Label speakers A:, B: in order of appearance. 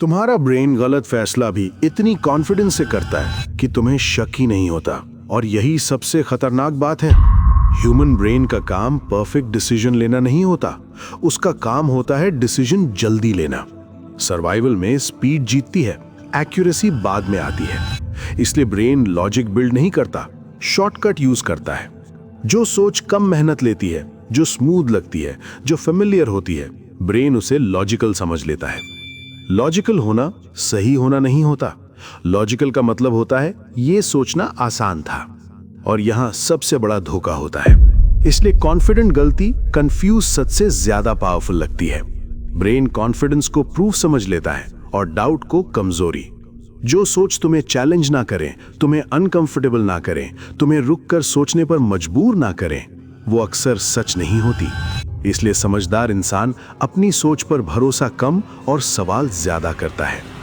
A: तुम्हारा ब्रेन गलत फैसला भी इतनी कॉन्फिडेंस से करता है कि तुम्हें शक ही नहीं होता। और यही सबसे खतरनाक बात है। ह्यूमन ब्रेन का काम परफेक्ट डिसीजन लेना नहीं होता, उसका काम होता है डिसीजन जल्दी लेना। सर्वाइवल में स्पीड जीतती है, एक्यूरेसी बाद में आती है। इसलिए ब्रेन लॉजिक बिल्ड नहीं करता, शॉर्टकट यूज करता है। जो सोच कम मेहनत लेती है, जो स्मूथ लगती है, जो फेमिलियर होती है, ब्रेन उसे लॉजिकल समझ लेता है। लॉजिकल होना सही होना नहीं होता। लॉजिकल का मतलब होता है ये सोचना आसान था। और यहां सबसे बड़ा धोखा होता है। इसलिए कॉन्फिडेंट गलती कंफ्यूज सच से ज्यादा पावरफुल लगती है। ब्रेन कॉन्फिडेंस को प्रूफ समझ लेता है और डाउट को कमजोरी। जो सोच तुम्हें चैलेंज ना करें, तुम्हें अनकंफर्टेबल ना करें, तुम्हें रुककर सोचने पर मजबूर ना करें, वो अक्सर सच नहीं होती। इसलिए समझदार इंसान अपनी सोच पर भरोसा कम और सवाल ज्यादा करता है।